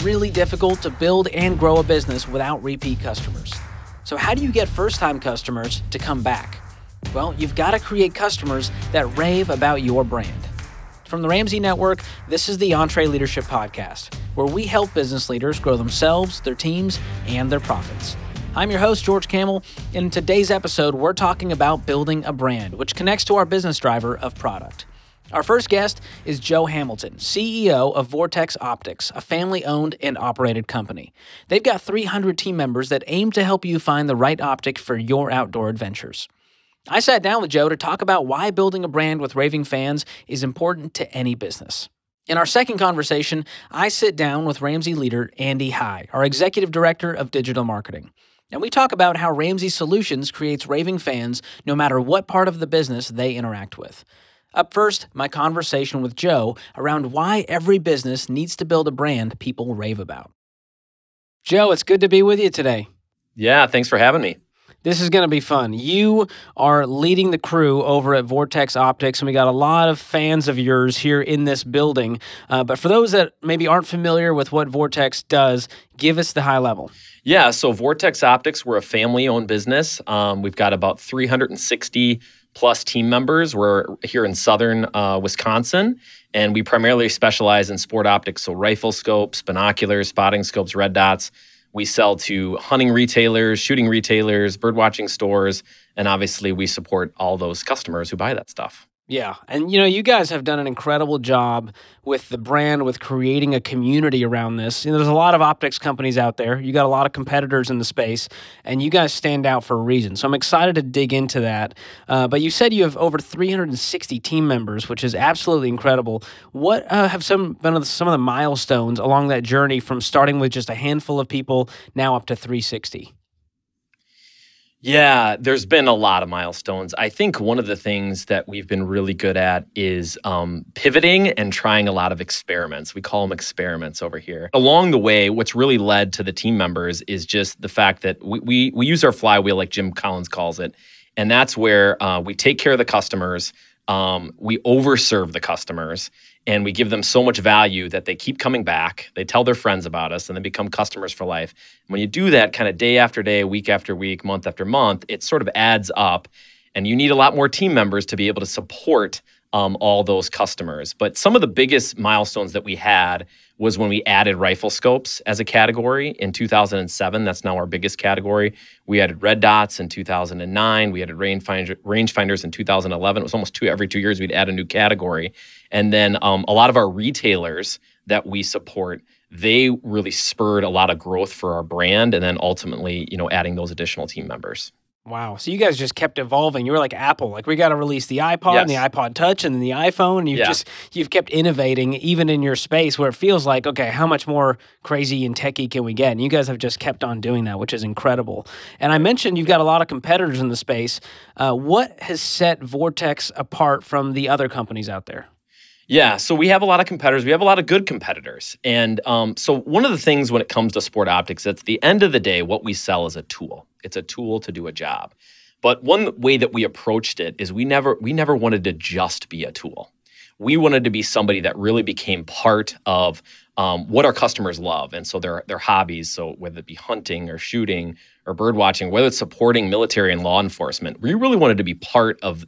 really difficult to build and grow a business without repeat customers. So how do you get first-time customers to come back? Well, you've got to create customers that rave about your brand. From the Ramsey Network, this is the EntreLeadership podcast, where we help business leaders grow themselves, their teams, and their profits. I'm your host, George Kamel, and in today's episode, we're talking about building a brand, which connects to our business driver of product. Our first guest is Joe Hamilton, CEO of Vortex Optics, a family-owned and operated company. They've got 300 team members that aim to help you find the right optic for your outdoor adventures. I sat down with Joe to talk about why building a brand with raving fans is important to any business. In our second conversation, I sit down with Ramsey leader Andy High, our Executive Director of Digital Marketing. And we talk about how Ramsey Solutions creates raving fans no matter what part of the business they interact with. Up first, my conversation with Joe around why every business needs to build a brand people rave about. Joe, it's good to be with you today. Yeah, thanks for having me. This is going to be fun. You are leading the crew over at Vortex Optics, and we got a lot of fans of yours here in this building. But for those that maybe aren't familiar with what Vortex does, give us the high level. Yeah, so Vortex Optics, we're a family-owned business. We've got about 360 plus team members. We're here in southern Wisconsin, and we primarily specialize in sport optics, so rifle scopes, binoculars, spotting scopes, red dots. We sell to hunting retailers, shooting retailers, birdwatching stores, and obviously we support all those customers who buy that stuff. Yeah, and you guys have done an incredible job with the brand, with creating a community around this. There's a lot of optics companies out there. You got a lot of competitors in the space, and you guys stand out for a reason. So I'm excited to dig into that. But you said you have over 360 team members, which is absolutely incredible. What have been some of the milestones along that journey from starting with just a handful of people now up to 360? Yeah, there's been a lot of milestones. I think one of the things that we've been really good at is pivoting and trying a lot of experiments. We call them experiments over here. Along the way, what's really led to the team members is just the fact that we use our flywheel, like Jim Collins calls it, and that's where we take care of the customers, we overserve the customers, and we give them so much value that they keep coming back. They tell their friends about us, and they become customers for life. And when you do that kind of day after day, week after week, month after month, it sort of adds up. And you need a lot more team members to be able to support all those customers. But some of the biggest milestones that we had was when we added rifle scopes as a category in 2007. That's now our biggest category. We added red dots in 2009. We added rangefinders in 2011. It was almost every 2 years we'd add a new category. And then a lot of our retailers that we support, they really spurred a lot of growth for our brand, and then ultimately, adding those additional team members. Wow. So you guys just kept evolving. You were like Apple. Like, we got to release the iPod and the iPod Touch and then the iPhone. And you've kept innovating even in your space where it feels like, okay, how much more crazy and techie can we get? And you guys have just kept on doing that, which is incredible. And I mentioned you've got a lot of competitors in the space. What has set Vortex apart from the other companies out there? Yeah, so we have a lot of competitors. We have a lot of good competitors. And so one of the things when it comes to sport optics, at the end of the day, what we sell is a tool. It's a tool to do a job. But one way that we approached it is we never wanted to just be a tool. We wanted to be somebody that really became part of what our customers love. And so their hobbies, so whether it be hunting or shooting or bird watching, whether it's supporting military and law enforcement, we really wanted to be part of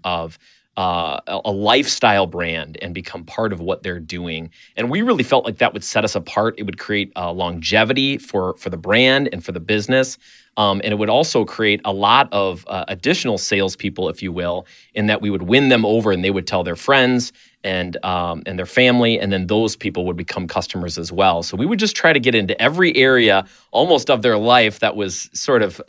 a lifestyle brand and become part of what they're doing. And we really felt like that would set us apart. It would create longevity for the brand and for the business. And it would also create a lot of additional salespeople, if you will, in that we would win them over and they would tell their friends and their family, and then those people would become customers as well. So we would just try to get into every area almost of their life that was sort of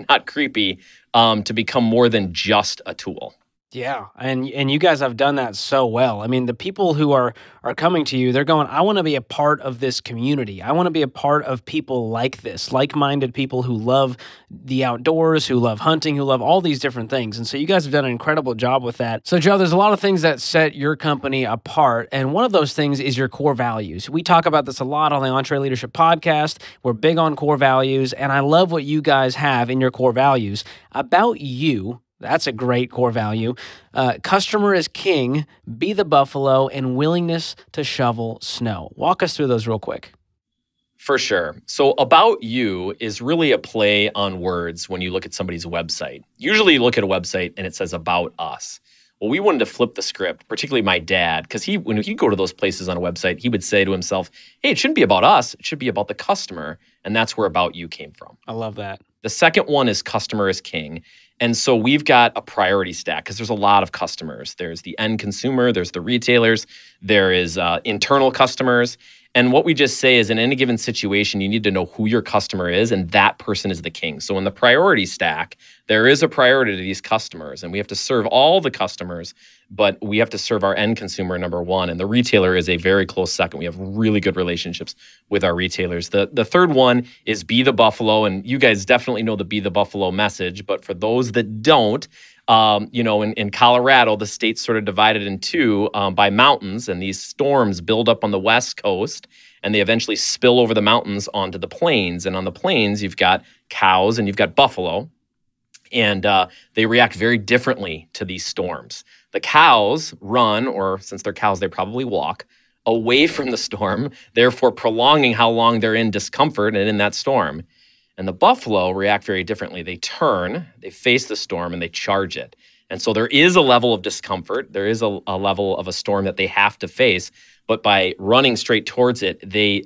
not creepy to become more than just a tool. Yeah, and you guys have done that so well. I mean, the people who are coming to you, they're going, I want to be a part of this community. I want to be a part of people like this, like-minded people who love the outdoors, who love hunting, who love all these different things. And so you guys have done an incredible job with that. So Joe, there's a lot of things that set your company apart, and one of those things is your core values. We talk about this a lot on the EntreLeadership podcast. We're big on core values, and I love what you guys have in your core values. About you, that's a great core value. Customer is king, be the buffalo, and willingness to shovel snow. Walk us through those real quick. For sure. So about you is really a play on words when you look at somebody's website. Usually you look at a website and it says about us. Well, we wanted to flip the script, particularly my dad, because when he'd go to those places on a website, he would say to himself, hey, it shouldn't be about us. It should be about the customer. And that's where about you came from. I love that. The second one is customer is king. And so we've got a priority stack because there's a lot of customers. There's the end consumer, there's the retailers, there is internal customers. And what we just say is in any given situation, you need to know who your customer is, and that person is the king. So in the priority stack, there is a priority to these customers, and we have to serve all the customers, but we have to serve our end consumer, number one, and the retailer is a very close second. We have really good relationships with our retailers. The third one is be the buffalo, and you guys definitely know the be the buffalo message, but for those that don't, in Colorado, the state's sort of divided in two by mountains, and these storms build up on the West Coast, and they eventually spill over the mountains onto the plains. And on the plains, you've got cows and you've got buffalo, and they react very differently to these storms. The cows run, or since they're cows, they probably walk away from the storm, therefore prolonging how long they're in discomfort and in that storm. And the buffalo react very differently. They turn, they face the storm, and they charge it. And so there is a level of discomfort. There is a level of a storm that they have to face. But by running straight towards it, they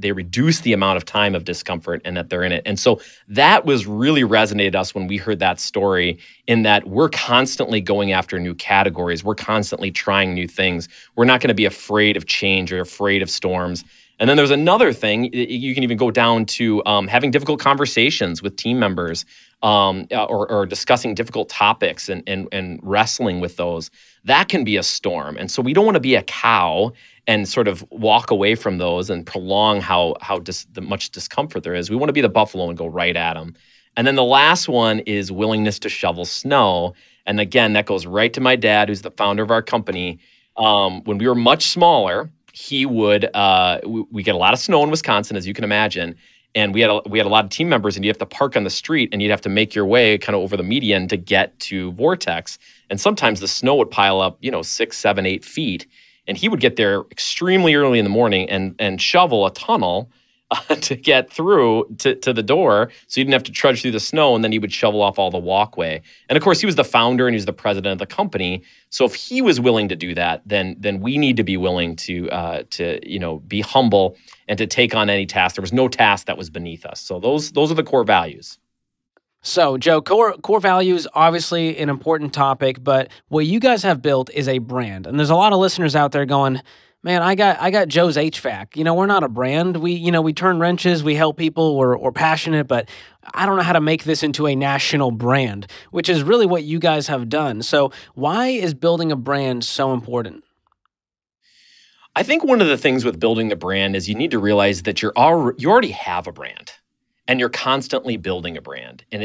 reduce the amount of time of discomfort and that they're in it. And so that was really resonated us when we heard that story, in that we're constantly going after new categories. We're constantly trying new things. We're not going to be afraid of change or afraid of storms. And then there's another thing. You can even go down to having difficult conversations with team members or discussing difficult topics and wrestling with those. That can be a storm. And so we don't want to be a cow and sort of walk away from those and prolong how much discomfort there is. We want to be the buffalo and go right at them. And then the last one is willingness to shovel snow. And again, that goes right to my dad, who's the founder of our company. When we were much smaller, he would, we get a lot of snow in Wisconsin, as you can imagine. And we had a lot of team members, and you have to park on the street and you'd have to make your way kind of over the median to get to Vortex. And sometimes the snow would pile up, 6, 7, 8 feet. And he would get there extremely early in the morning and shovel a tunnel to get through to the door, so you didn't have to trudge through the snow, and then he would shovel off all the walkway. And of course, he was the founder and he was the president of the company. So if he was willing to do that, then we need to be willing to be humble and to take on any task. There was no task that was beneath us. So those are the core values. So, Joe, core values, obviously an important topic, but what you guys have built is a brand. And there's a lot of listeners out there going, man, I got Joe's HVAC. We're not a brand. We turn wrenches, we help people, we're passionate, but I don't know how to make this into a national brand, which is really what you guys have done. So why is building a brand so important? I think one of the things with building the brand is you need to realize that you already have a brand, and you're constantly building a brand. And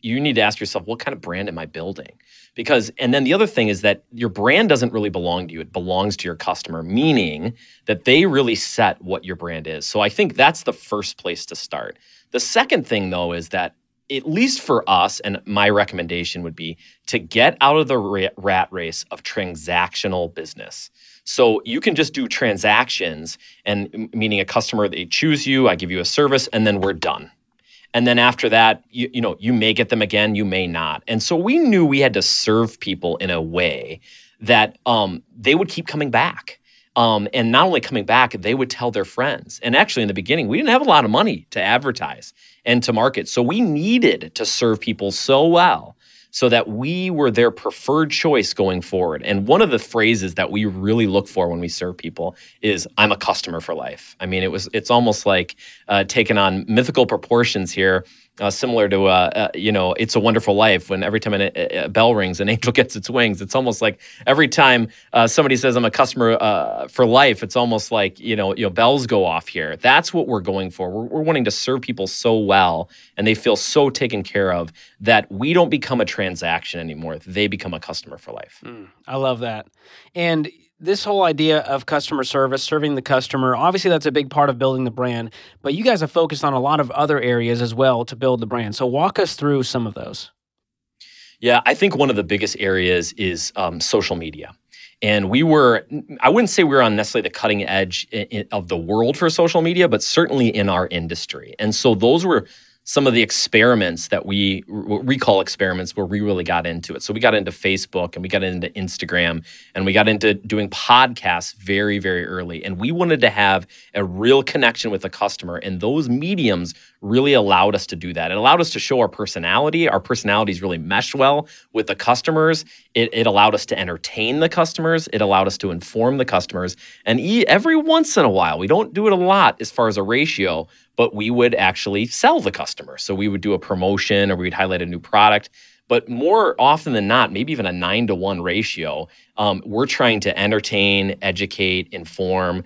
you need to ask yourself, what kind of brand am I building? And then the other thing is that your brand doesn't really belong to you. It belongs to your customer, meaning that they really set what your brand is. So I think that's the first place to start. The second thing, though, is that at least for us, and my recommendation would be to get out of the rat race of transactional business. So you can just do transactions, and meaning a customer, they choose you, I give you a service, and then we're done. And then after that, you may get them again, you may not. And so we knew we had to serve people in a way that they would keep coming back. And not only coming back, they would tell their friends. And actually, in the beginning, we didn't have a lot of money to advertise and to market. So we needed to serve people so well so that we were their preferred choice going forward. And one of the phrases that we really look for when we serve people is, I'm a customer for life. I mean, it's almost like taking on mythical proportions here, similar to, It's a Wonderful Life, when every time a bell rings, an angel gets its wings. It's almost like every time somebody says, I'm a customer for life, it's almost like, bells go off here. That's what we're going for. We're wanting to serve people so well, and they feel so taken care of, that we don't become a transaction anymore. They become a customer for life. I love that. And this whole idea of customer service, serving the customer, obviously that's a big part of building the brand, but you guys have focused on a lot of other areas as well to build the brand. So walk us through some of those. Yeah, I think one of the biggest areas is social media. And I wouldn't say we were on necessarily the cutting edge of the world for social media, but certainly in our industry. And so those were some of the experiments that we call experiments where we really got into it. So we got into Facebook and we got into Instagram and we got into doing podcasts very, very early. And we wanted to have a real connection with the customer. And those mediums really allowed us to do that. It allowed us to show our personality. Our personalities really mesh well with the customers. It allowed us to entertain the customers. It allowed us to inform the customers. And every once in a while, we don't do it a lot as far as a ratio, but we would actually sell the customer. So we would do a promotion or we'd highlight a new product. But more often than not, maybe even a 9-to-1 ratio, we're trying to entertain, educate, inform,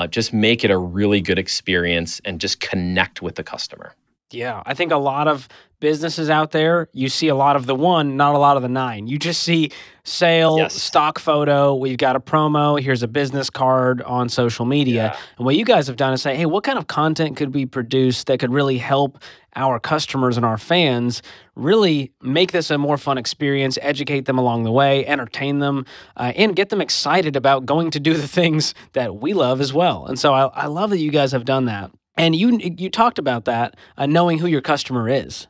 just make it a really good experience and just connect with the customer. Yeah, I think a lot of businesses out there, you see a lot of the 1, not a lot of the 9. You just see sale, Yes. stock photo, we've got a promo, here's a business card on social media. Yeah. And what you guys have done is say, hey, what kind of content could we produce that could really help our customers and our fans really make this a more fun experience, educate them along the way, entertain them, and get them excited about going to do the things that we love as well. And so I love that you guys have done that. And you talked about that, knowing who your customer is.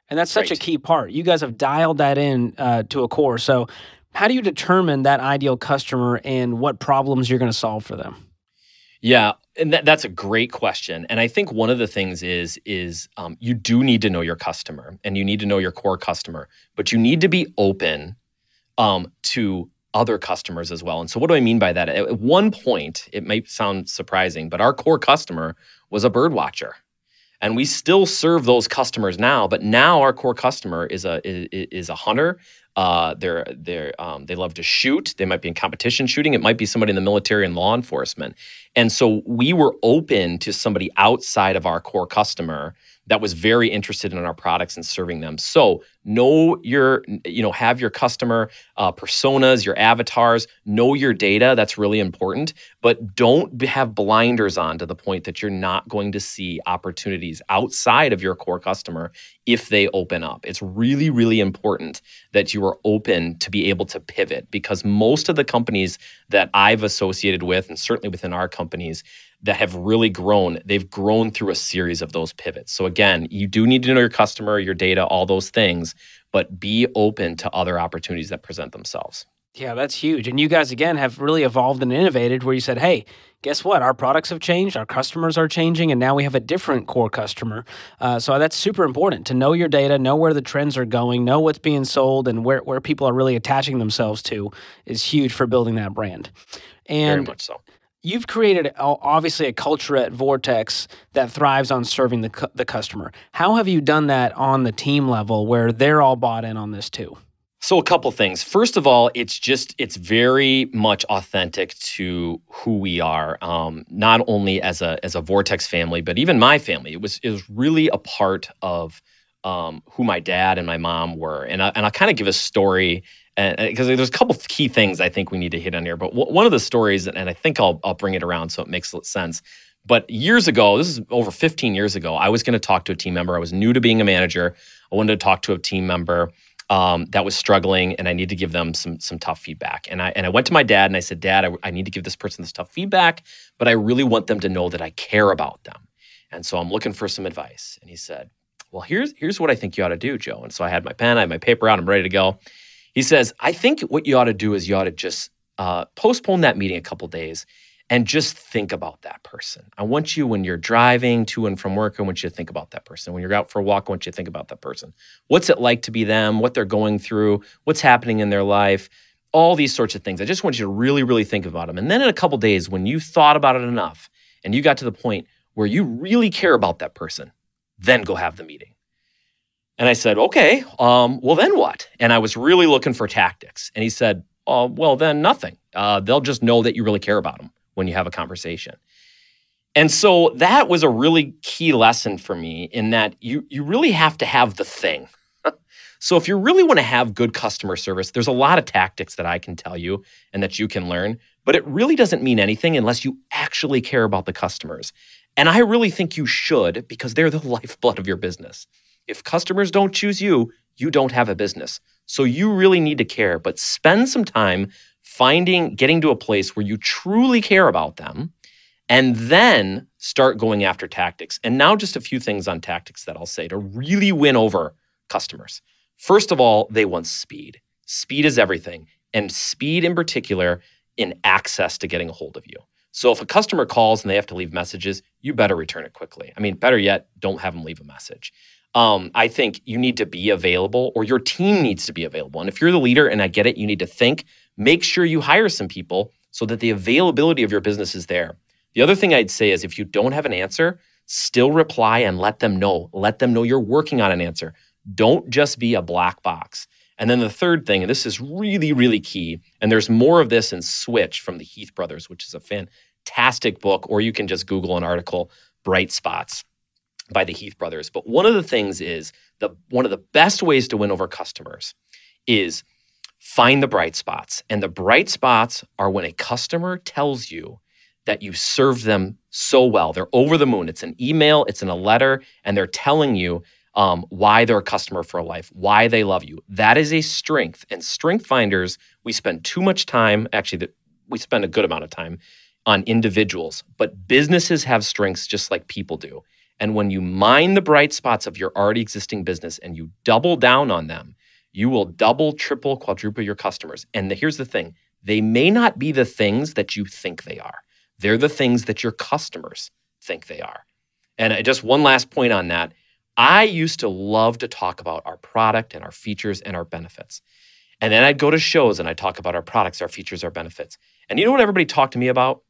And that's such a key part. You guys have dialed that in to a core. So how do you determine that ideal customer and what problems you're going to solve for them? Yeah, and that's a great question. And I think one of the things is you do need to know your customer and you need to know your core customer, but you need to be open to other customers as well. And so what do I mean by that? At one point, it might sound surprising, but our core customer was a bird watcher. And we still serve those customers now, but now our core customer is a hunter. They love to shoot. They might be in competition shooting. It might be somebody in the military and law enforcement. And so we were open to somebody outside of our core customer that was very interested in our products and serving them. So have your customer personas, your avatars, know your data. That's really important. But don't have blinders on to the point that you're not going to see opportunities outside of your core customer if they open up. It's really, really important that you are open to be able to pivot, because most of the companies that I've associated with, and certainly within our companies that have really grown, they've grown through a series of those pivots. So again, you do need to know your customer, your data, all those things, but be open to other opportunities that present themselves. Yeah, that's huge. And you guys, again, have really evolved and innovated where you said, hey, guess what? Our products have changed, our customers are changing, and now we have a different core customer. So that's super important to know your data, know where the trends are going, know what's being sold, and where people are really attaching themselves to is huge for building that brand. And very much so. You've created, obviously, a culture at Vortex that thrives on serving the customer. How have you done that on the team level where they're all bought in on this too? So a couple things. First of all, it's very much authentic to who we are, not only as a Vortex family, but even my family. It was really a part of who my dad and my mom were. And I'll kind of give a story, because there's a couple of key things I think we need to hit on here. But one of the stories, and I think I'll bring it around so it makes sense. But years ago, this is over 15 years ago, I was going to talk to a team member. I was new to being a manager. I wanted to talk to a team member that was struggling, and I need to give them some tough feedback. And I went to my dad and I said, Dad, I need to give this person this tough feedback, but I really want them to know that I care about them. And so I'm looking for some advice. And he said, well, here's what I think you ought to do, Joe. And so I had my pen, I had my paper out, I'm ready to go. He says, I think what you ought to do is you ought to just postpone that meeting a couple days and just think about that person. I want you, when you're driving to and from work, I want you to think about that person. When you're out for a walk, I want you to think about that person. What's it like to be them? What they're going through? What's happening in their life? All these sorts of things. I just want you to really, really think about them. And then in a couple days, when you thought about it enough and you got to the point where you really care about that person, then go have the meeting. And I said, okay, well, then what? And I was really looking for tactics. And he said, well, then nothing. They'll just know that you really care about them when you have a conversation. And so that was a really key lesson for me, in that you really have to have the thing. So if you really want to have good customer service, there's a lot of tactics that I can tell you and that you can learn, but it really doesn't mean anything unless you actually care about the customers. And I really think you should, because they're the lifeblood of your business. If customers don't choose you, you don't have a business. So you really need to care, but spend some time getting to a place where you truly care about them, and then start going after tactics. And now just a few things on tactics that I'll say to really win over customers. First of all, they want speed. Speed is everything, and speed in particular in access to getting a hold of you. So if a customer calls and they have to leave messages, you better return it quickly. I mean, better yet, don't have them leave a message. I think you need to be available, or your team needs to be available. And if you're the leader, and I get it, you need to think, make sure you hire some people so that the availability of your business is there. The other thing I'd say is if you don't have an answer, still reply and let them know. Let them know you're working on an answer. Don't just be a black box. And then the third thing, and this is really, really key, and there's more of this in Switch from the Heath brothers, which is a fantastic book, or you can just Google an article, Bright Spots by the Heath brothers. But one of the things is, one of the best ways to win over customers is find the bright spots. And the bright spots are when a customer tells you that you served them so well. They're over the moon. It's an email, it's in a letter, and they're telling you why they're a customer for life, why they love you. That is a strength. And strength finders, we spend too much time, actually, we spend a good amount of time on individuals, but businesses have strengths just like people do. And when you mine the bright spots of your already existing business and you double down on them, you will double, triple, quadruple your customers. And here's the thing, they may not be the things that you think they are. They're the things that your customers think they are. And just one last point on that. I used to love to talk about our product and our features and our benefits. And then I'd go to shows and I'd talk about our products, our features, our benefits. And you know what everybody talked to me about?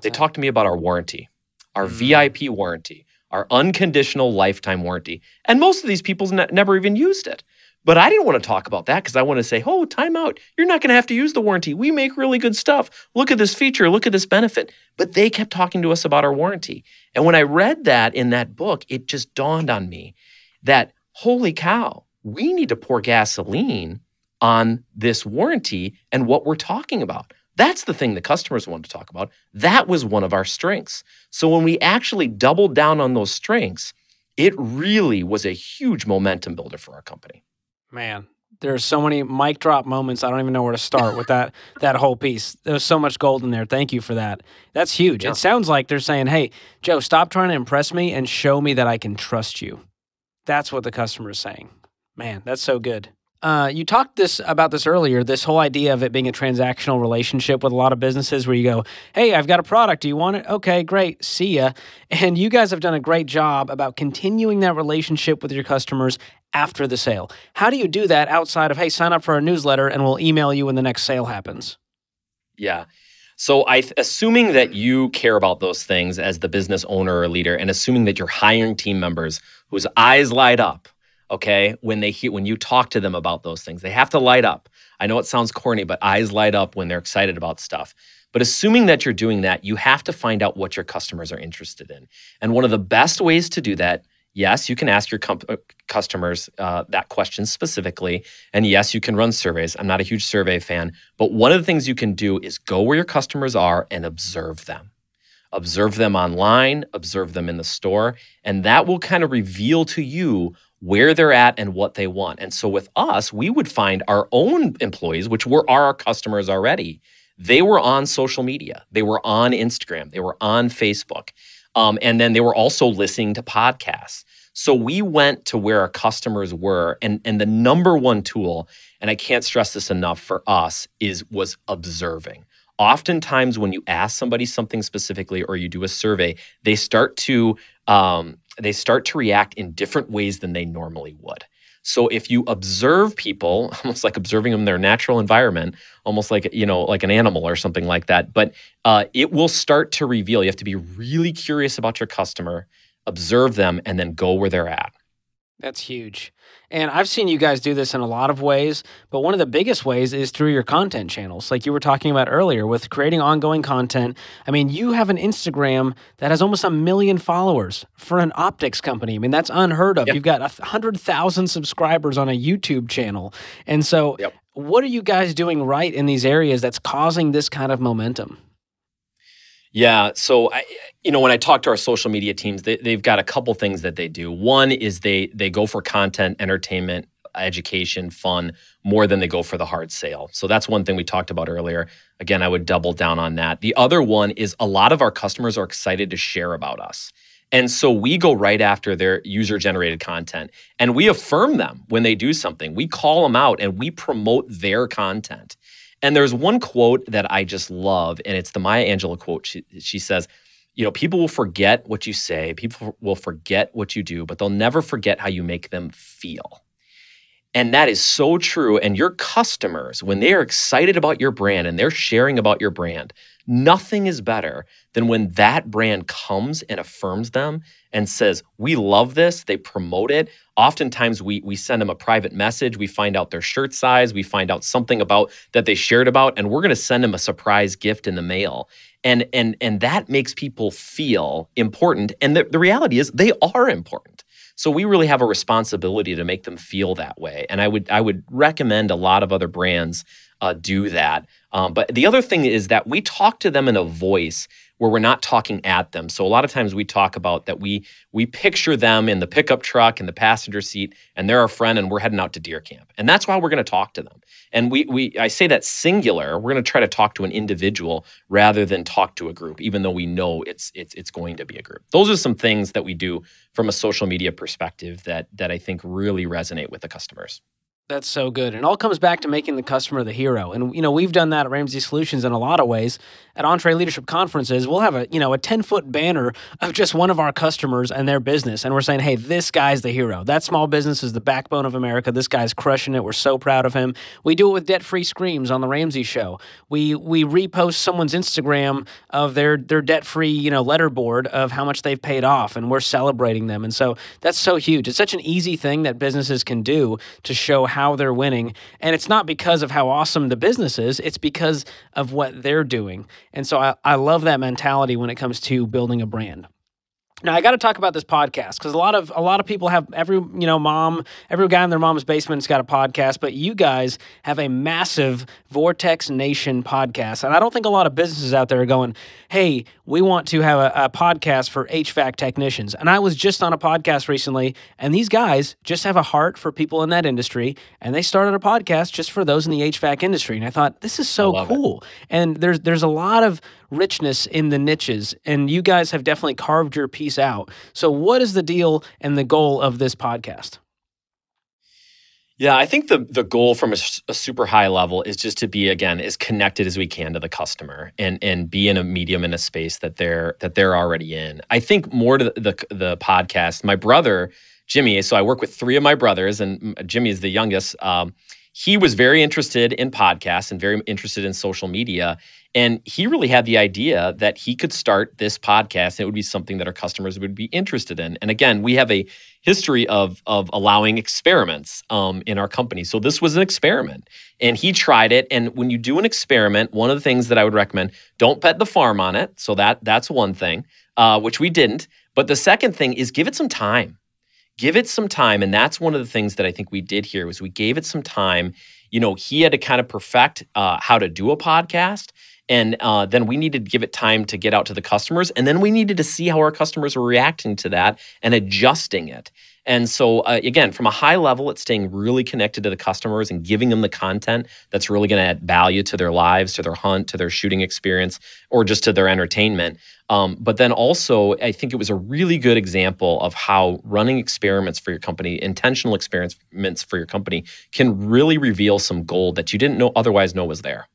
They talked to me about our warranty, our VIP warranty, our unconditional lifetime warranty. And most of these people never even used it. But I didn't want to talk about that because I want to say, oh, time out. You're not going to have to use the warranty. We make really good stuff. Look at this feature. Look at this benefit. But they kept talking to us about our warranty. And when I read that in that book, it just dawned on me that, holy cow, we need to pour gasoline on this warranty and what we're talking about. That's the thing the customers want to talk about. That was one of our strengths. So when we actually doubled down on those strengths, it really was a huge momentum builder for our company. Man, there's so many mic drop moments. I don't even know where to start with that whole piece. There's so much gold in there. Thank you for that. That's huge. Yeah. It sounds like they're saying, hey, Joe, stop trying to impress me and show me that I can trust you. That's what the customer is saying. Man, that's so good. You talked about this earlier, this whole idea of it being a transactional relationship with a lot of businesses where you go, hey, I've got a product. Do you want it? Okay, great. See ya. And you guys have done a great job about continuing that relationship with your customers after the sale. How do you do that outside of, hey, sign up for our newsletter and we'll email you when the next sale happens? Yeah. So assuming that you care about those things as the business owner or leader, and assuming that you're hiring team members whose eyes light up, okay, when you talk to them about those things, they have to light up. I know it sounds corny, but eyes light up when they're excited about stuff. But assuming that you're doing that, you have to find out what your customers are interested in. And one of the best ways to do that, yes, you can ask your customers that question specifically. And yes, you can run surveys. I'm not a huge survey fan, but one of the things you can do is go where your customers are and observe them. Observe them online, observe them in the store, and that will kind of reveal to you where they're at and what they want. And so with us, we would find our own employees, which are our customers already. They were on social media. They were on Instagram. They were on Facebook. And then they were also listening to podcasts. So we went to where our customers were. And the number one tool, and I can't stress this enough for us, was observing. Oftentimes when you ask somebody something specifically or you do a survey, they start to react in different ways than they normally would. So if you observe people, almost like observing them in their natural environment, almost like, like an animal or something like that, but it will start to reveal. You have to be really curious about your customer, observe them, and then go where they're at. That's huge. And I've seen you guys do this in a lot of ways, but one of the biggest ways is through your content channels, like you were talking about earlier with creating ongoing content. I mean, you have an Instagram that has almost 1 million followers for an optics company. I mean, that's unheard of. Yep. You've got 100,000 subscribers on a YouTube channel. And so what are you guys doing right in these areas that's causing this kind of momentum? Yeah. So, when I talk to our social media teams, they've got a couple things that they do. One is they go for content, entertainment, education, fun, more than they go for the hard sale. So that's one thing we talked about earlier. Again, I would double down on that. The other one is a lot of our customers are excited to share about us. And so we go right after their user-generated content and we affirm them when they do something. We call them out and we promote their content. And there's one quote that I just love, and it's the Maya Angelou quote. She says, people will forget what you say, people will forget what you do, but they'll never forget how you make them feel. And that is so true. And your customers, when they are excited about your brand and they're sharing about your brand, nothing is better than when that brand comes and affirms them and says, we love this, they promote it. Oftentimes we send them a private message, we find out their shirt size, we find out something about that they shared about, and we're gonna send them a surprise gift in the mail. And that makes people feel important. And the reality is they are important. So we really have a responsibility to make them feel that way. And I would recommend a lot of other brands do that. But the other thing is that we talk to them in a voice where we're not talking at them. So a lot of times we talk about that we picture them in the pickup truck in the passenger seat, and they're our friend, and we're heading out to deer camp. And that's why we're going to talk to them. And I say that singular. We're going to try to talk to an individual rather than talk to a group, even though we know it's going to be a group. Those are some things that we do from a social media perspective that I think really resonate with the customers. That's so good. It all comes back to making the customer the hero. And, we've done that at Ramsey Solutions in a lot of ways. At EntreLeadership conferences, we'll have a 10-foot banner of just one of our customers and their business. And we're saying, hey, this guy's the hero. That small business is the backbone of America. This guy's crushing it. We're so proud of him. We do it with debt-free screams on the Ramsey Show. We repost someone's Instagram of their debt-free, letterboard of how much they've paid off, and we're celebrating them. And so that's so huge. It's such an easy thing that businesses can do to show how they're winning. And it's not because of how awesome the business is. It's because of what they're doing. And so I love that mentality when it comes to building a brand. Now, I got to talk about this podcast because a lot of people have every guy in their mom's basement's got a podcast, but you guys have a massive Vortex Nation podcast. And I don't think a lot of businesses out there are going, hey, we want to have a podcast for HVAC technicians. And I was just on a podcast recently, and these guys just have a heart for people in that industry, and they started a podcast just for those in the HVAC industry. And I thought, this is so cool. And there's a lot of richness in the niches, and you guys have definitely carved your piece out. So what is the deal and the goal of this podcast? Yeah, I think the goal from a super high level is just to be, again, as connected as we can to the customer and be in a medium, in a space that they're already in. I think more to the podcast, my brother, Jimmy, so I work with three of my brothers, and Jimmy is the youngest. He was very interested in podcasts and very interested in social media. And he really had the idea that he could start this podcast and it would be something that our customers would be interested in. And again, we have a history of allowing experiments in our company. So this was an experiment and he tried it. And when you do an experiment, one of the things that I would recommend, don't bet the farm on it. So that's one thing, which we didn't. But the second thing is give it some time. Give it some time. And that's one of the things that I think we did here was we gave it some time. He had to kind of perfect how to do a podcast. And then we needed to give it time to get out to the customers. And then we needed to see how our customers were reacting to that and adjusting it. And so, again, from a high level, it's staying really connected to the customers and giving them the content that's really going to add value to their lives, to their hunt, to their shooting experience, or just to their entertainment. But then also, I think it was a really good example of how running experiments for your company, intentional experiments for your company, can really reveal some gold that you didn't otherwise know was there.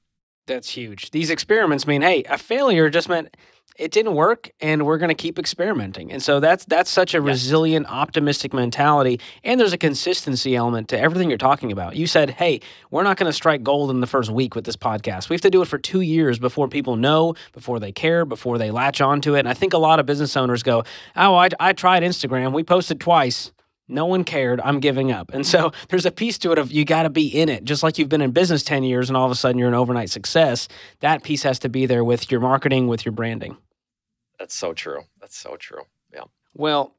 That's huge. These experiments mean, hey, a failure just meant it didn't work, and we're going to keep experimenting. And so that's such a resilient, optimistic mentality, and there's a consistency element to everything you're talking about. You said, hey, we're not going to strike gold in the first week with this podcast. We have to do it for 2 years before people know, before they care, before they latch onto it. And I think a lot of business owners go, oh, I tried Instagram. We posted twice. No one cared. I'm giving up. And so there's a piece to it of you got to be in it. Just like you've been in business 10 years and all of a sudden you're an overnight success, that piece has to be there with your marketing, with your branding. That's so true. That's so true. Yeah. Well,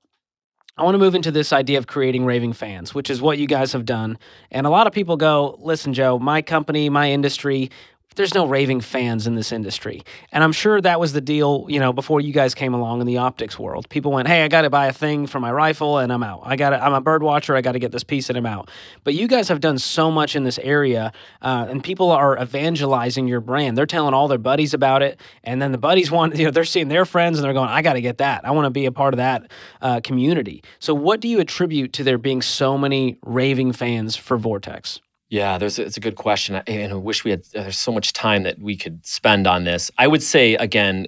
I want to move into this idea of creating raving fans, which is what you guys have done. And a lot of people go, listen, Joe, my company, my industry, there's no raving fans in this industry. And I'm sure that was the deal, before you guys came along in the optics world. People went, hey, I got to buy a thing for my rifle and I'm out. I'm a bird watcher. I got to get this piece and I'm out. But you guys have done so much in this area, and people are evangelizing your brand. They're telling all their buddies about it. And then the buddies they're seeing their friends and they're going, I got to get that. I want to be a part of that community. So what do you attribute to there being so many raving fans for Vortex? Yeah, it's a good question. And I wish there's so much time that we could spend on this. I would say, again,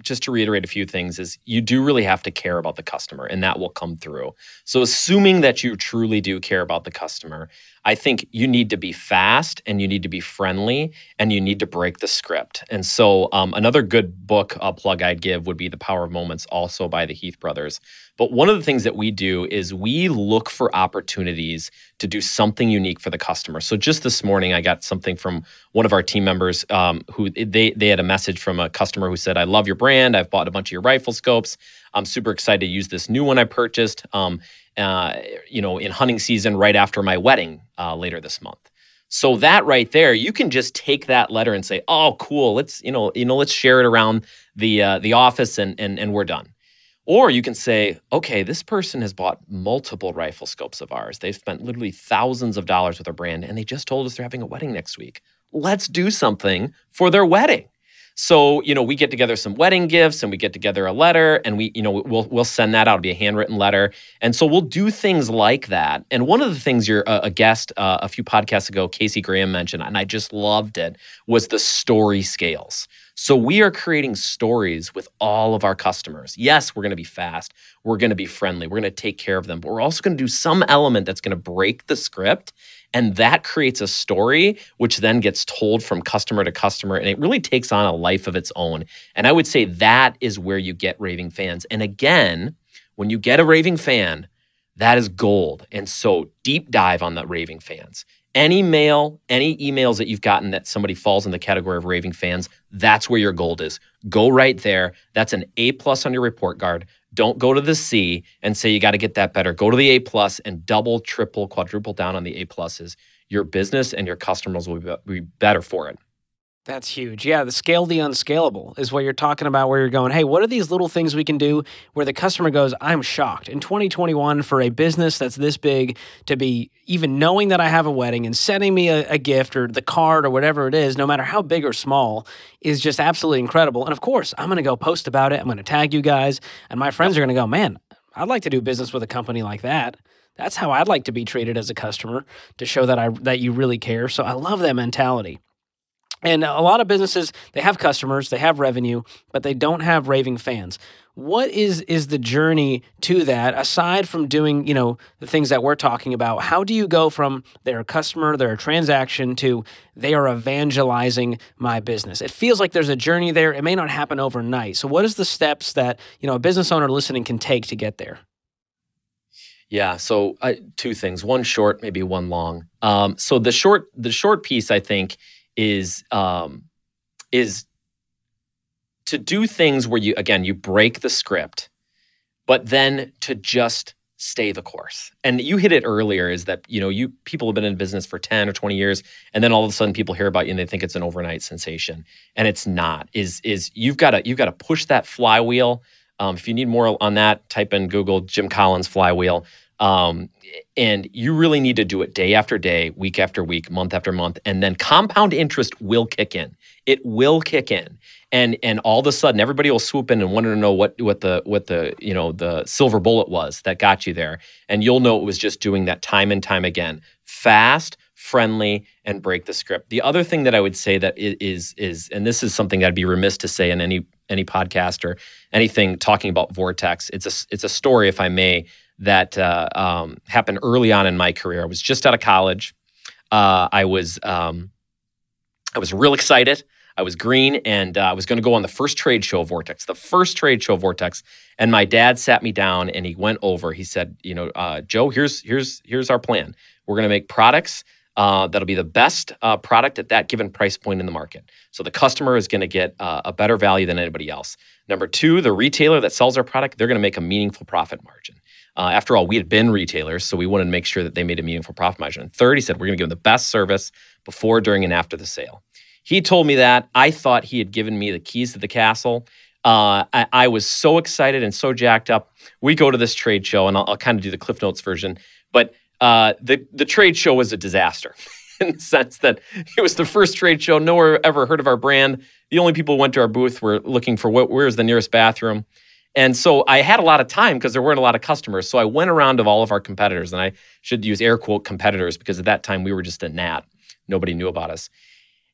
just to reiterate a few things, is you do really have to care about the customer, and that will come through. So assuming that you truly do care about the customer, I think you need to be fast and you need to be friendly and you need to break the script. And so another good book plug I'd give would be The Power of Moments, also by the Heath brothers. But one of the things that we do is we look for opportunities to do something unique for the customer. So just this morning, I got something from one of our team members who they had a message from a customer who said, I love your brand. I've bought a bunch of your rifle scopes. I'm super excited to use this new one I purchased. In hunting season right after my wedding later this month. So that right there, you can just take that letter and say, oh, cool, let's share it around the office and we're done. Or you can say, okay, this person has bought multiple rifle scopes of ours. They've spent literally thousands of dollars with our brand, and they just told us they're having a wedding next week. Let's do something for their wedding. So, we get together some wedding gifts and we get together a letter and we'll send that out. It'll be a handwritten letter. And so we'll do things like that. And one of the things a guest a few podcasts ago, Casey Graham, mentioned, and I just loved it, was the story scales. So we are creating stories with all of our customers. Yes, we're going to be fast. We're going to be friendly. We're going to take care of them. But we're also going to do some element that's going to break the script. And that creates a story, which then gets told from customer to customer. And it really takes on a life of its own. And I would say that is where you get raving fans. And again, when you get a raving fan, that is gold. And so deep dive on the raving fans. Any emails that you've gotten that somebody falls in the category of raving fans, that's where your gold is. Go right there. That's an A+ on your report card. Don't go to the C and say you got to get that better. Go to the A+ and double, triple, quadruple down on the A+. Your business and your customers will be better for it. That's huge. Yeah, the scale the unscalable is what you're talking about, where you're going, hey, what are these little things we can do where the customer goes, I'm shocked. In 2021, for a business that's this big to be even knowing that I have a wedding and sending me a gift or the card or whatever it is, no matter how big or small, is just absolutely incredible. And of course, I'm going to go post about it. I'm going to tag you guys. And my friends are going to go, man, I'd like to do business with a company like that. That's how I'd like to be treated as a customer, to show that you really care. So I love that mentality. And a lot of businesses, they have customers, they have revenue, but they don't have raving fans. What is the journey to that, aside from doing, the things that we're talking about? How do you go from they're a customer, they're a transaction, to they are evangelizing my business? It feels like there's a journey there. It may not happen overnight. So what is the steps that, a business owner listening can take to get there? Yeah, so two things, one short, maybe one long. So the short piece, I think, is to do things where you break the script, but then to just stay the course. And you hit it earlier, is that, people have been in business for 10 or 20 years, and then all of a sudden people hear about you and they think it's an overnight sensation. And it's not. You've got to push that flywheel. If you need more on that, type in Google Jim Collins flywheel. And you really need to do it day after day, week after week, month after month, and then compound interest will kick in. It will kick in, and all of a sudden, everybody will swoop in and want to know what the silver bullet was that got you there, and you'll know it was just doing that time and time again, fast, friendly, and break the script. The other thing that I would say that is, and this is something I'd be remiss to say in any podcast or anything talking about Vortex. It's a story, if I may, that happened early on in my career. I was just out of college. I was real excited. I was green, and I was going to go on the first trade show of Vortex, And my dad sat me down and he went over. He said, Joe, here's our plan. We're going to make products that'll be the best product at that given price point in the market. So the customer is going to get a better value than anybody else. Number two, the retailer that sells our product, they're going to make a meaningful profit margin. After all, we had been retailers, so we wanted to make sure that they made a meaningful profit margin. And third, he said, we're going to give them the best service before, during, and after the sale. He told me that. I thought he had given me the keys to the castle. I was so excited and so jacked up. We go to this trade show, and I'll kind of do the Cliff Notes version. But the trade show was a disaster in the sense that it was the first trade show. No one ever heard of our brand. The only people who went to our booth were looking for where's the nearest bathroom. And so I had a lot of time because there weren't a lot of customers. So I went around to all of our competitors, and I should use air quote competitors because at that time we were just a gnat. Nobody knew about us.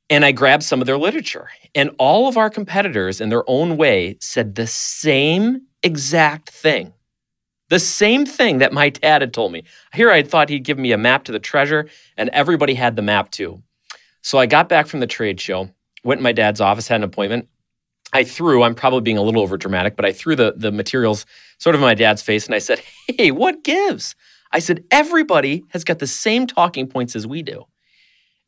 And I grabbed some of their literature. And all of our competitors in their own way said the same exact thing. The same thing that my dad had told me. Here I thought he'd give me a map to the treasure, and everybody had the map too. So I got back from the trade show, went in my dad's office, had an appointment. I'm probably being a little over dramatic, but I threw the materials sort of in my dad's face and I said, hey, what gives? I said, everybody has got the same talking points as we do.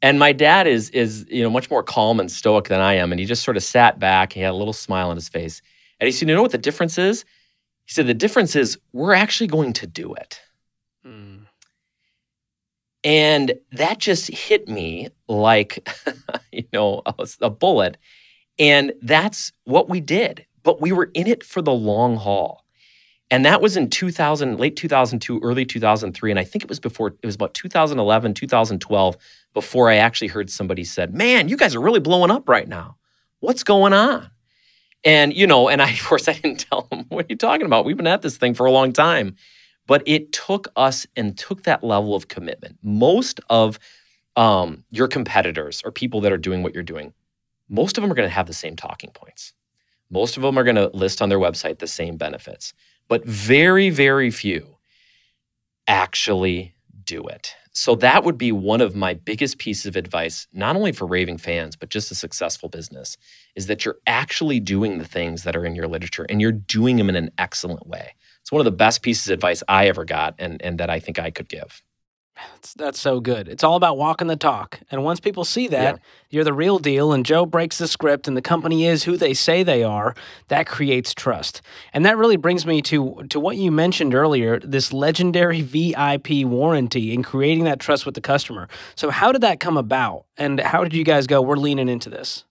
And my dad is much more calm and stoic than I am. And he just sort of sat back. He had a little smile on his face. And he said, you know what the difference is? He said, the difference is we're actually going to do it. And that just hit me like, a bullet. And that's what we did. But we were in it for the long haul. And that was in late 2002, early 2003. And I think it was about 2011, 2012, before I actually heard somebody said, man, you guys are really blowing up right now. What's going on? And, of course, I didn't tell them, what are you talking about? We've been at this thing for a long time. But it took us and took that level of commitment. Most of your competitors or people that are doing what you're doing, most of them are going to have the same talking points. Most of them are going to list on their website the same benefits. But very, very few actually do it. So that would be one of my biggest pieces of advice, not only for Raving fans, but just a successful business, is that you're actually doing the things that are in your literature and you're doing them in an excellent way. It's one of the best pieces of advice I ever got and that I think I could give. That's so good. It's all about walking the talk. And once people see that, you're the real deal and Joe breaks the script and the company is who they say they are, that creates trust. And that really brings me to what you mentioned earlier, this legendary VIP warranty and creating that trust with the customer. So how did that come about? And how did you guys go, we're leaning into this?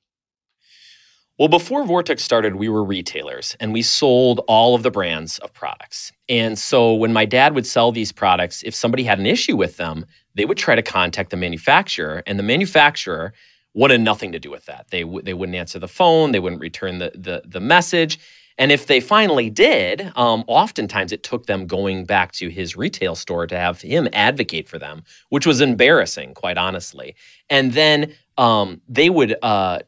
Well, before Vortex started, we were retailers and we sold all of the brands of products. And so when my dad would sell these products, if somebody had an issue with them, they would try to contact the manufacturer, and the manufacturer wanted nothing to do with that. They wouldn't answer the phone, they wouldn't return the message. And if they finally did, oftentimes it took them going back to his retail store to have him advocate for them, which was embarrassing, quite honestly. And then they would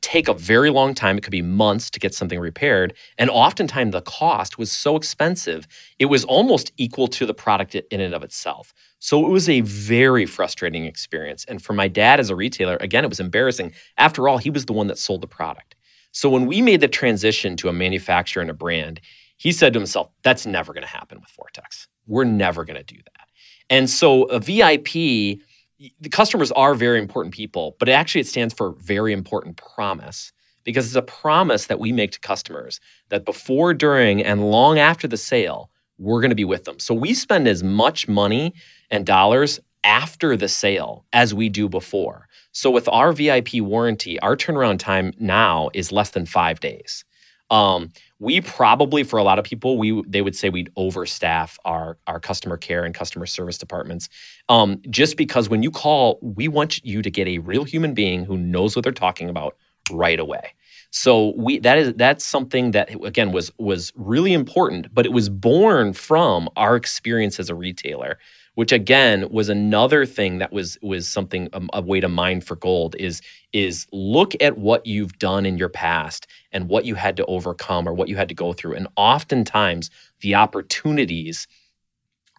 take a very long time. It could be months to get something repaired. And oftentimes the cost was so expensive, it was almost equal to the product in and of itself. So it was a very frustrating experience. And for my dad as a retailer, again, it was embarrassing. After all, he was the one that sold the product. So when we made the transition to a manufacturer and a brand, he said to himself, that's never going to happen with Vortex. We're never going to do that. And so a VIP, the customers are very important people, but it stands for very important promise, because it's a promise that we make to customers that before, during, and long after the sale, we're going to be with them. So we spend as much money and dollars after the sale as we do before. So with our VIP warranty, our turnaround time now is less than 5 days. We probably, for a lot of people, they would say we'd overstaff our customer care and customer service departments. Just because when you call, we want you to get a real human being who knows what they're talking about right away. So that's something that, again, was really important, but it was born from our experience as a retailer, which again was another thing that was something, a way to mine for gold, is look at what you've done in your past and what you had to overcome or what you had to go through. And oftentimes the opportunities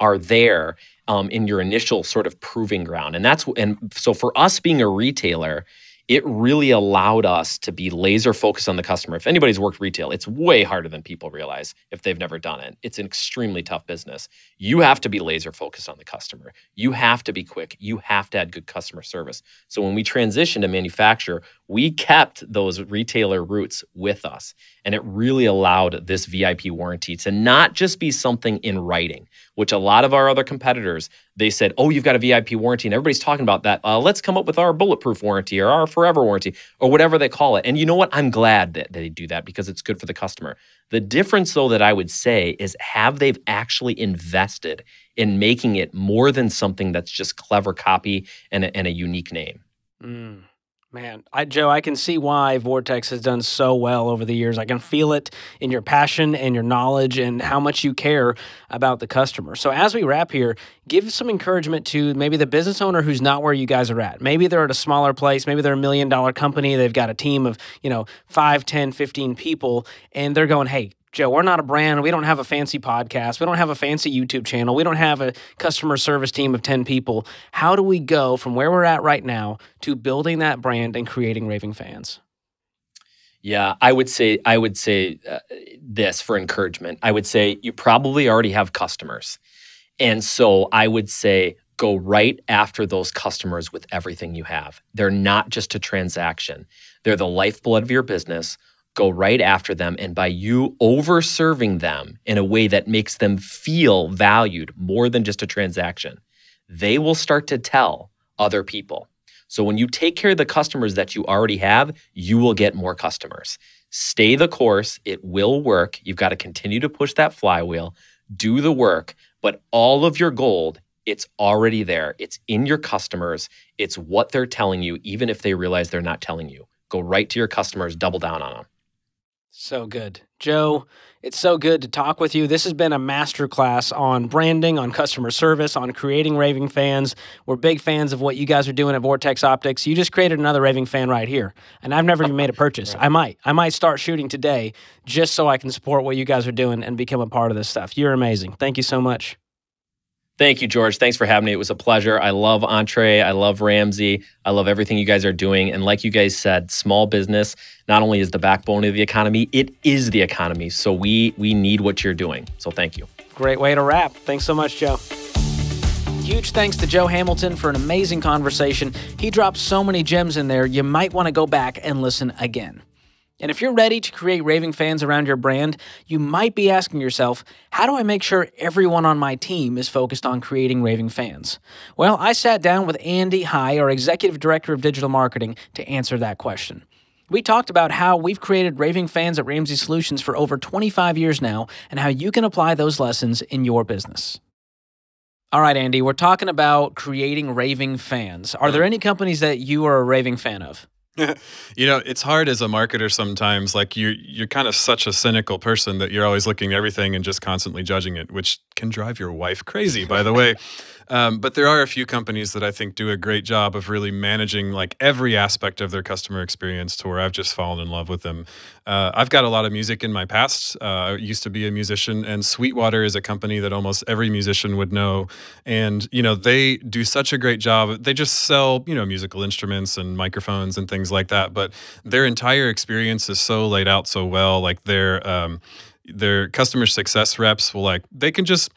are there in your initial sort of proving ground. And so for us being a retailer, it really allowed us to be laser focused on the customer. If anybody's worked retail, it's way harder than people realize if they've never done it. It's an extremely tough business. You have to be laser focused on the customer. You have to be quick. You have to have good customer service. So when we transitioned to manufacturer, we kept those retailer roots with us. And it really allowed this VIP warranty to not just be something in writing, which a lot of our other competitors, they said, oh, you've got a VIP warranty and everybody's talking about that. Let's come up with our bulletproof warranty or our forever warranty or whatever they call it. And you know what? I'm glad that they do that because it's good for the customer. The difference, though, that I would say is they've actually invested in making it more than something that's just clever copy and a unique name. Man, Joe, I can see why Vortex has done so well over the years. I can feel it in your passion and your knowledge and how much you care about the customer. So as we wrap here, give some encouragement to maybe the business owner who's not where you guys are at. Maybe they're at a smaller place. Maybe they're $1 million company. They've got a team of, 5, 10, 15 people, and they're going, hey, Joe, we're not a brand. We don't have a fancy podcast. We don't have a fancy YouTube channel. We don't have a customer service team of 10 people. How do we go from where we're at right now to building that brand and creating raving fans? Yeah, I would say this for encouragement. I would say you probably already have customers. And so I would say go right after those customers with everything you have. They're not just a transaction. They're the lifeblood of your business. Go right after them, and by you over-serving them in a way that makes them feel valued more than just a transaction, they will start to tell other people. So when you take care of the customers that you already have, you will get more customers. Stay the course. It will work. You've got to continue to push that flywheel, do the work, but all of your gold, it's already there. It's in your customers. It's what they're telling you, even if they realize they're not telling you. Go right to your customers, double down on them. So good. Joe, it's so good to talk with you. This has been a masterclass on branding, on customer service, on creating raving fans. We're big fans of what you guys are doing at Vortex Optics. You just created another raving fan right here, and I've never even made a purchase. Right. I might start shooting today just so I can support what you guys are doing and become a part of this stuff. You're amazing. Thank you so much. Thank you, George. Thanks for having me. It was a pleasure. I love Entre. I love Ramsey. I love everything you guys are doing. And like you guys said, small business not only is the backbone of the economy, it is the economy. So we need what you're doing. So thank you. Great way to wrap. Thanks so much, Joe. Huge thanks to Joe Hamilton for an amazing conversation. He dropped so many gems in there, you might want to go back and listen again. And if you're ready to create raving fans around your brand, you might be asking yourself, how do I make sure everyone on my team is focused on creating raving fans? Well, I sat down with Andy High, our Executive Director of Digital Marketing, to answer that question. We talked about how we've created raving fans at Ramsey Solutions for over 25 years now and how you can apply those lessons in your business. All right, Andy, we're talking about creating raving fans. Are there any companies that you are a raving fan of? It's hard as a marketer sometimes. Like you're kind of such a cynical person that you're always looking at everything and just constantly judging it, which can drive your wife crazy, by the way. But there are a few companies that I think do a great job of really managing like every aspect of their customer experience to where I've just fallen in love with them. I've got a lot of music in my past. I used to be a musician, and Sweetwater is a company that almost every musician would know. And, they do such a great job. They just sell, musical instruments and microphones and things like that. But their entire experience is so laid out so well. Like their customer success reps will they can just,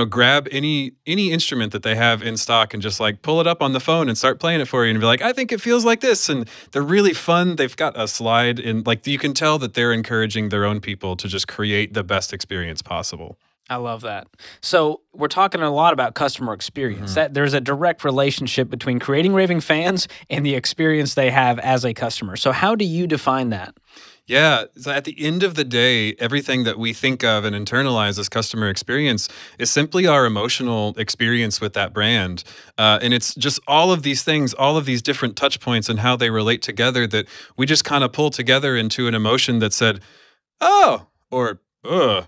grab any instrument that they have in stock and just pull it up on the phone and start playing it for you and be like, I think it feels like this. And they're really fun. They've got a slide and you can tell that they're encouraging their own people to just create the best experience possible. I love that. So we're talking a lot about customer experience. That there's a direct relationship between creating raving fans and the experience they have as a customer. So how do you define that? Yeah. So at the end of the day, everything that we think of and internalize as customer experience is simply our emotional experience with that brand. And it's just all of these things, all of these different touch points and how they relate together that we just kind of pull together into an emotion that said, oh, or ugh.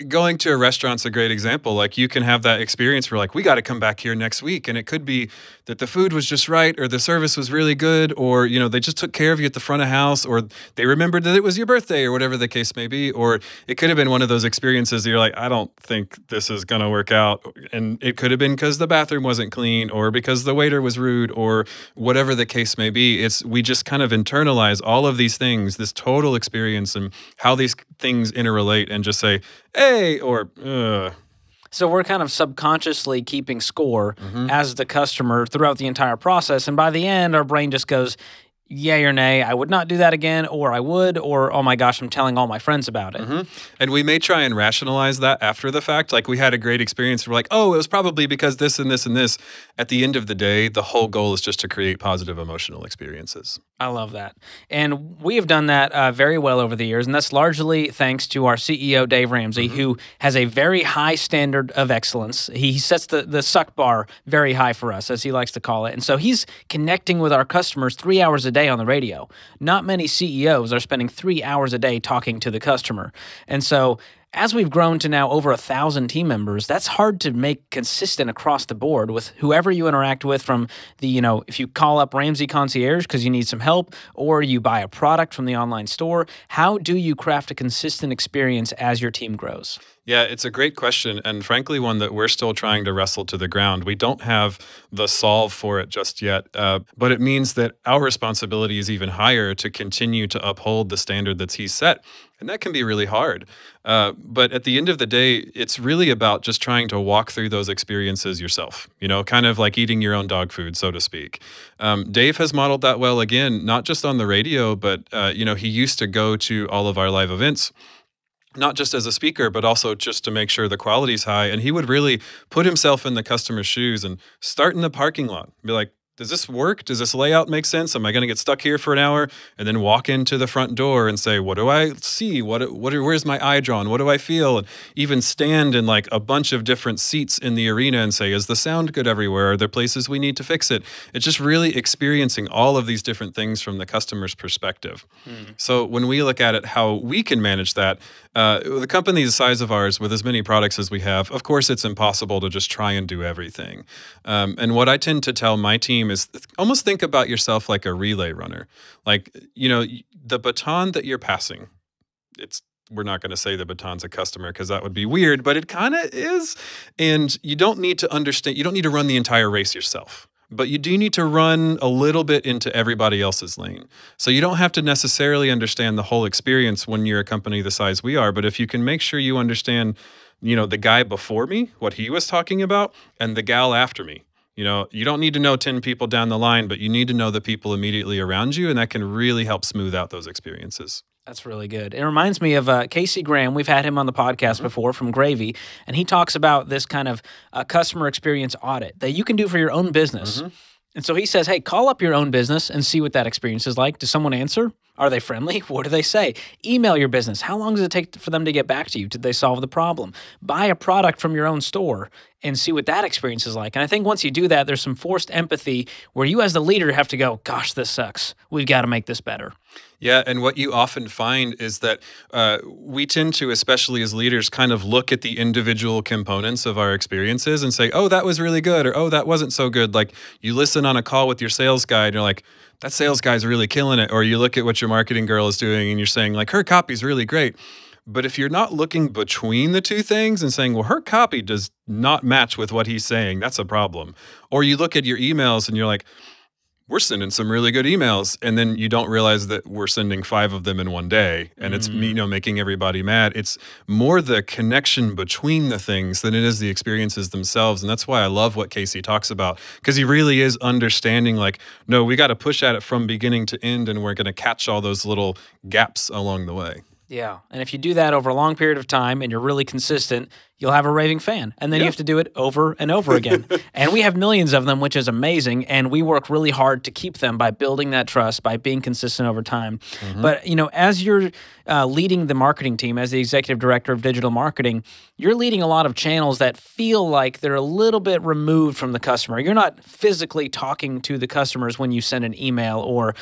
Going to a restaurant's a great example. You can have that experience where we got to come back here next week. And it could be that the food was just right, or the service was really good, or, they just took care of you at the front of house, or they remembered that it was your birthday, or whatever the case may be. Or it could have been one of those experiences that you're like, I don't think this is going to work out. And it could have been because the bathroom wasn't clean, or because the waiter was rude, or whatever the case may be. We just kind of internalize all of these things, this total experience and how these things interrelate, and just say, hey, or So we're kind of subconsciously keeping score as the customer throughout the entire process. And by the end, our brain just goes, yay or nay, I would not do that again, or I would, or oh my gosh, I'm telling all my friends about it. And we may try and rationalize that after the fact. Like, we had a great experience. We're like, oh, it was probably because this and this and this. At the end of the day, the whole goal is just to create positive emotional experiences. I love that. And we have done that very well over the years. And that's largely thanks to our CEO, Dave Ramsey, who has a very high standard of excellence. He sets the suck bar very high for us, as he likes to call it. And so he's connecting with our customers 3 hours a day on the radio. Not many CEOs are spending 3 hours a day talking to the customer. And so as we've grown to now over 1,000 team members, that's hard to make consistent across the board with whoever you interact with, from the, if you call up Ramsey Concierge because you need some help, or you buy a product from the online store. How do you craft a consistent experience as your team grows? Yeah, it's a great question, and frankly, one that we're still trying to wrestle to the ground. We don't have the solve for it just yet, but it means that our responsibility is even higher to continue to uphold the standard that he's set, and that can be really hard. But at the end of the day, it's really about just trying to walk through those experiences yourself, kind of like eating your own dog food, so to speak. Dave has modeled that well, again, not just on the radio, but he used to go to all of our live events, not just as a speaker, but also just to make sure the quality's high. And he would really put himself in the customer's shoes and start in the parking lot. Be like, does this work? Does this layout make sense? Am I going to get stuck here for an hour? And then walk into the front door and say, what do I see? Where's my eye drawn? What do I feel? And even stand in like a bunch of different seats in the arena and say, is the sound good everywhere? Are there places we need to fix it? It's just really experiencing all of these different things from the customer's perspective. So when we look at it, how we can manage that, the company the size of ours, with as many products as we have, of course, it's impossible to just try and do everything. And what I tend to tell my team is almost think about yourself like a relay runner. Like, the baton that you're passing, we're not going to say the baton's a customer because that would be weird, but it kind of is. And you don't need to understand, you don't need to run the entire race yourself. But you do need to run a little bit into everybody else's lane. So you don't have to necessarily understand the whole experience when you're a company the size we are. But if you can make sure you understand, the guy before me, what he was talking about, and the gal after me. You don't need to know 10 people down the line, but you need to know the people immediately around you, and that can really help smooth out those experiences. That's really good. It reminds me of Casey Graham. We've had him on the podcast before, from Gravy, and he talks about this kind of customer experience audit that you can do for your own business. And so he says, hey, call up your own business and see what that experience is like. Does someone answer? Are they friendly? What do they say? Email your business. How long does it take for them to get back to you? Did they solve the problem? Buy a product from your own store and see what that experience is like. And I think once you do that, there's some forced empathy where you as the leader have to go, gosh, this sucks. We've got to make this better. Yeah, and what you often find is that we tend to, especially as leaders, kind of look at the individual components of our experiences and say, oh, that was really good, or oh, that wasn't so good. Like, you listen on a call with your sales guy and you're like, that sales guy's really killing it. Or you look at what your marketing girl is doing and you're saying, like, her copy's really great. But if you're not looking between the two things and saying, well, her copy does not match with what he's saying, that's a problem. Or you look at your emails and you're like, we're sending some really good emails, and then you don't realize that we're sending 5 of them in one day, and it's making everybody mad. It's more the connection between the things than it is the experiences themselves, and that's why I love what Casey talks about, because he really is understanding, like, no, we got to push at it from beginning to end, and we're going to catch all those little gaps along the way. Yeah, and if you do that over a long period of time and you're really consistent, you'll have a raving fan. And then you have to do it over and over again. And we have millions of them, which is amazing. And we work really hard to keep them by building that trust, by being consistent over time. But, as you're leading the marketing team, as the executive director of digital marketing, you're leading a lot of channels that feel like they're a little bit removed from the customer. You're not physically talking to the customers when you send an email or,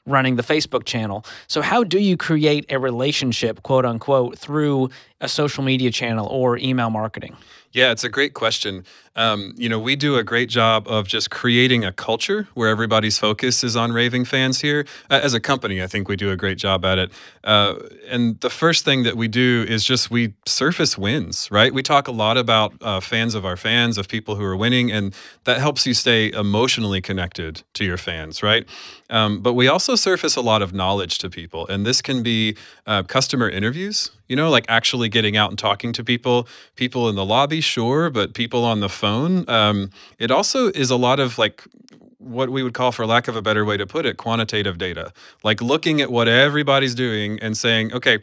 running the Facebook channel. So how do you create a relationship, quote unquote, through a social media channel or email marketing? Yeah, it's a great question. We do a great job of just creating a culture where everybody's focus is on raving fans here. As a company, I think we do a great job at it. And the first thing that we do is just we surface wins, right? We talk a lot about fans, of people who are winning, and that helps you stay emotionally connected to your fans, right? But we also surface a lot of knowledge to people, and this can be customer interviews, like actually getting out and talking to people in the lobby, sure, but people on the phone. It also is a lot of what we would call, for lack of a better way to put it, quantitative data. Like looking at what everybody's doing and saying, okay,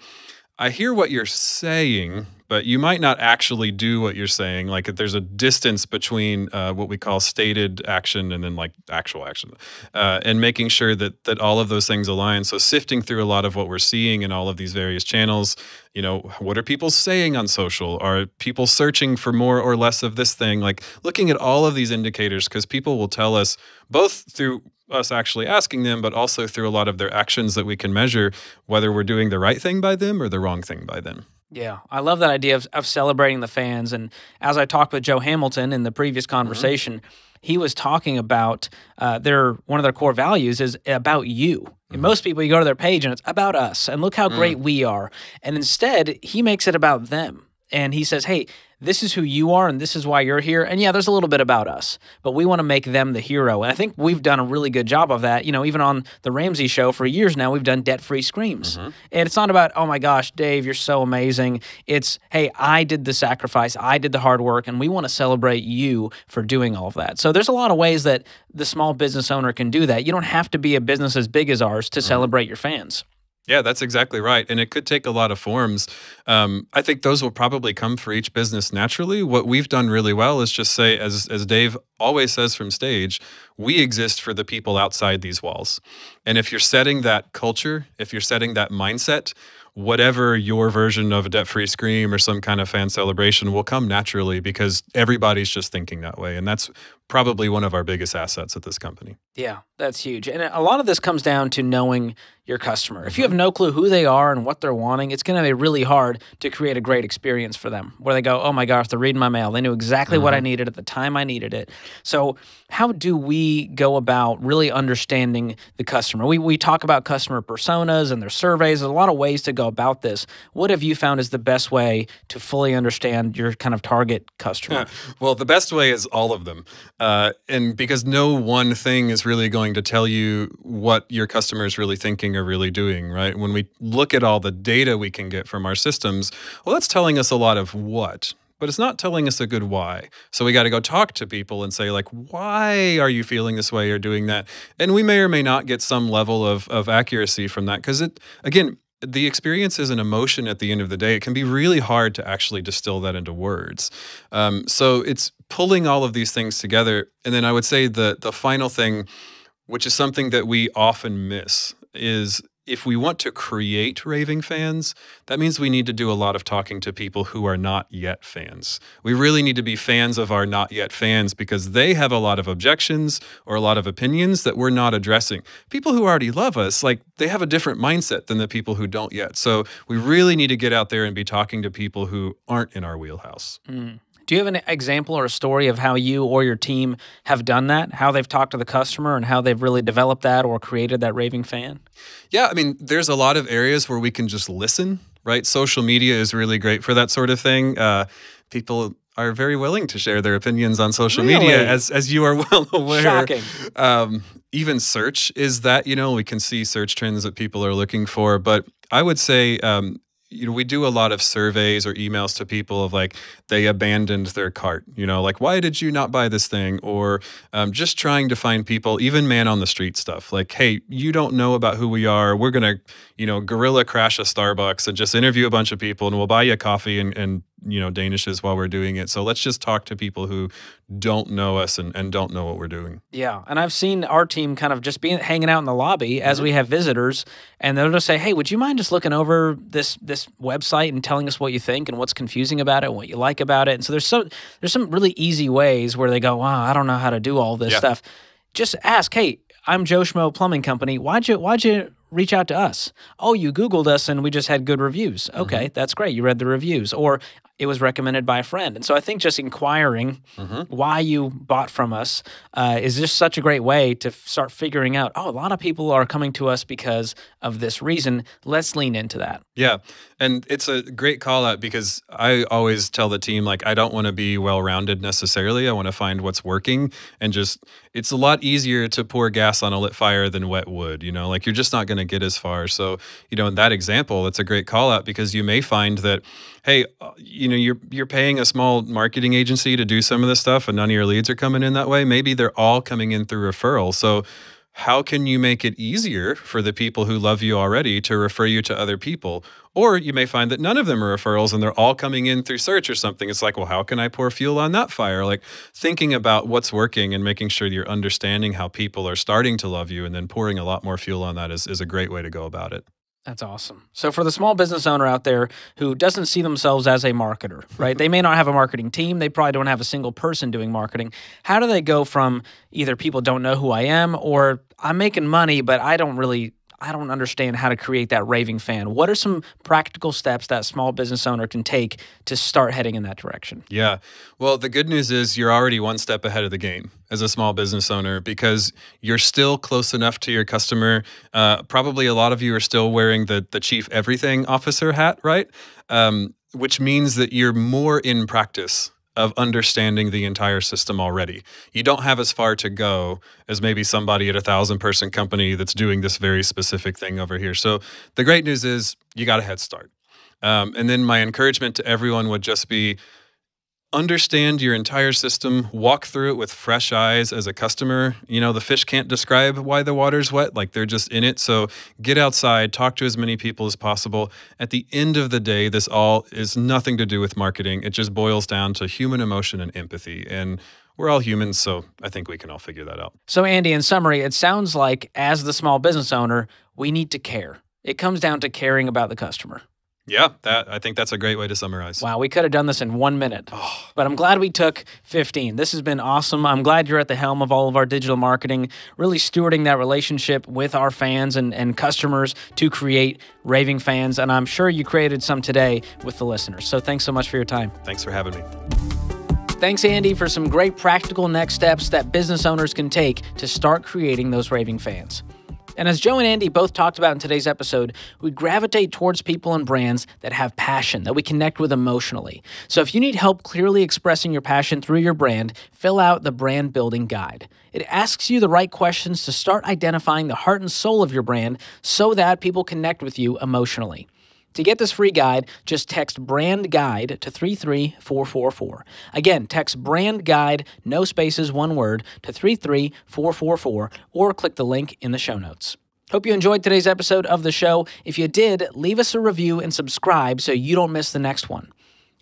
I hear what you're saying, but you might not actually do what you're saying. Like there's a distance between what we call stated action and then like actual action, and making sure that all of those things align. So sifting through a lot of what we're seeing in all of these various channels. You know, what are people saying on social? Are people searching for more or less of this thing? Like looking at all of these indicators, because people will tell us both through us actually asking them, but also through a lot of their actions that we can measure whether we're doing the right thing by them or the wrong thing by them. Yeah, I love that idea of celebrating the fans. And as I talked with Joe Hamilton in the previous conversation, he was talking about one of their core values is about you. And most people, you go to their page and it's about us and look how great we are. And instead, he makes it about them. And he says, hey, this is who you are and this is why you're here. And yeah, there's a little bit about us, but we want to make them the hero. And I think we've done a really good job of that. You know, even on the Ramsey show for years now, we've done debt-free screams. And it's not about, oh my gosh, Dave, you're so amazing. It's, hey, I did the sacrifice, I did the hard work, and we want to celebrate you for doing all of that. So there's a lot of ways that the small business owner can do that. You don't have to be a business as big as ours to celebrate your fans. Yeah, that's exactly right. And it could take a lot of forms. I think those will probably come for each business naturally. What we've done really well is just say, as Dave always says from stage, we exist for the people outside these walls. And if you're setting that culture, if you're setting that mindset, whatever your version of a debt-free scream or some kind of fan celebration will come naturally because everybody's just thinking that way. And that's probably one of our biggest assets at this company. Yeah, that's huge. And a lot of this comes down to knowing your customer. If you have no clue who they are and what they're wanting, it's going to be really hard to create a great experience for them where they go, oh my gosh, they're reading my mail. They knew exactly what I needed at the time I needed it. So how do we go about really understanding the customer? We talk about customer personas and their surveys. There's a lot of ways to go about this. What have you found is the best way to fully understand your kind of target customer? Well, the best way is all of them. And because no one thing is really going to tell you what your customer is really thinking or really doing, right? When we look at all the data we can get from our systems, well, that's telling us a lot of what, but it's not telling us a good why. So we got to go talk to people and say, like, why are you feeling this way or doing that? And we may or may not get some level of accuracy from that because the experience is an emotion at the end of the day. It can be really hard to actually distill that into words. So it's pulling all of these things together. And then I would say the final thing, which is something that we often miss, is if we want to create raving fans, that means we need to do a lot of talking to people who are not yet fans. We really need to be fans of our not yet fans because they have a lot of objections or a lot of opinions that we're not addressing. People who already love us, like they have a different mindset than the people who don't yet. So we really need to get out there and be talking to people who aren't in our wheelhouse. Do you have an example or a story of how you or your team have done that, how they've talked to the customer and how they've really developed that or created that raving fan? Yeah, I mean, there's a lot of areas where we can just listen, right? Social media is really great for that sort of thing. People are very willing to share their opinions on social media, as you are well aware. Shocking. Even search is that, we can see search trends that people are looking for. But I would say, we do a lot of surveys or emails to people of like, they abandoned their cart, like, why did you not buy this thing? Or just trying to find people, even man on the street stuff. Like, hey, you don't know about who we are. We're going to, guerrilla crash a Starbucks and just interview a bunch of people and we'll buy you a coffee and Danishes while we're doing it. So let's just talk to people who don't know us and don't know what we're doing. Yeah. And I've seen our team kind of just hanging out in the lobby as we have visitors, and they'll just say, hey, would you mind just looking over this website and telling us what you think and what's confusing about it and what you like about it? And so there's some really easy ways where they go, wow, I don't know how to do all this stuff. Just ask, hey, I'm Joe Schmo Plumbing Company. Why'd you reach out to us? Oh, you Googled us and we just had good reviews. Okay, that's great. You read the reviews. Or it was recommended by a friend. And so I think just inquiring why you bought from us is just such a great way to start figuring out, a lot of people are coming to us because of this reason. Let's lean into that. Yeah. And it's a great call out because I always tell the team, like, I don't want to be well-rounded necessarily. I want to find what's working and it's a lot easier to pour gas on a lit fire than wet wood, like you're just not going to get as far. So, in that example, it's a great call out because you may find that, hey, you're paying a small marketing agency to do some of this stuff and none of your leads are coming in that way. Maybe they're all coming in through referral. So how can you make it easier for the people who love you already to refer you to other people? Or you may find that none of them are referrals and they're all coming in through search or something. It's like, well, how can I pour fuel on that fire? Like thinking about what's working and making sure you're understanding how people are starting to love you and then pouring a lot more fuel on that is a great way to go about it. That's awesome. So for the small business owner out there who doesn't see themselves as a marketer, right? They may not have a marketing team. They probably don't have a single person doing marketing. How do they go from either people don't know who I am or I'm making money, but I don't understand how to create that raving fan? What are some practical steps that small business owner can take to start heading in that direction? Yeah. Well, the good news is you're already one step ahead of the game as a small business owner because you're still close enough to your customer. Probably a lot of you are still wearing the chief everything officer hat, right? Which means that you're more in practice of understanding the entire system already. You don't have as far to go as maybe somebody at a 1,000-person company that's doing this very specific thing over here. So the great news is you got a head start. And then my encouragement to everyone would just be understand your entire system, walk through it with fresh eyes as a customer. The fish can't describe why the water's wet, like they're just in it. So get outside, talk to as many people as possible. At the end of the day, this all is nothing to do with marketing. It just boils down to human emotion and empathy. And we're all humans, so I think we can all figure that out. So Andy, in summary, it sounds like as the small business owner, we need to care. It comes down to caring about the customer. Yeah, I think that's a great way to summarize. Wow, we could have done this in 1 minute, but I'm glad we took 15. This has been awesome. I'm glad you're at the helm of all of our digital marketing, really stewarding that relationship with our fans and customers to create raving fans, and I'm sure you created some today with the listeners. So thanks so much for your time. Thanks for having me. Thanks, Andy, for some great practical next steps that business owners can take to start creating those raving fans. And as Joe and Andy both talked about in today's episode, we gravitate towards people and brands that have passion, that we connect with emotionally. So if you need help clearly expressing your passion through your brand, fill out the Brand Building Guide. It asks you the right questions to start identifying the heart and soul of your brand so that people connect with you emotionally. To get this free guide, just text Brand Guide to 33444. Again, text Brand Guide, no spaces, one word, to 33444, or click the link in the show notes. Hope you enjoyed today's episode of the show. If you did, leave us a review and subscribe so you don't miss the next one.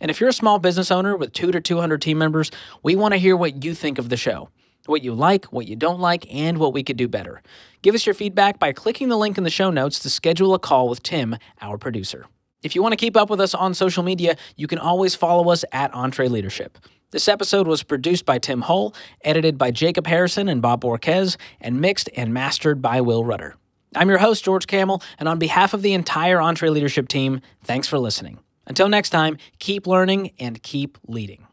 And if you're a small business owner with 2 to 200 team members, we want to hear what you think of the show. What you like, what you don't like, and what we could do better. Give us your feedback by clicking the link in the show notes to schedule a call with Tim, our producer. If you want to keep up with us on social media, you can always follow us at EntreLeadership. This episode was produced by Tim Hull, edited by Jacob Harrison and Bob Borquez, and mixed and mastered by Will Rudder. I'm your host, George Kamel, and on behalf of the entire EntreLeadership team, thanks for listening. Until next time, keep learning and keep leading.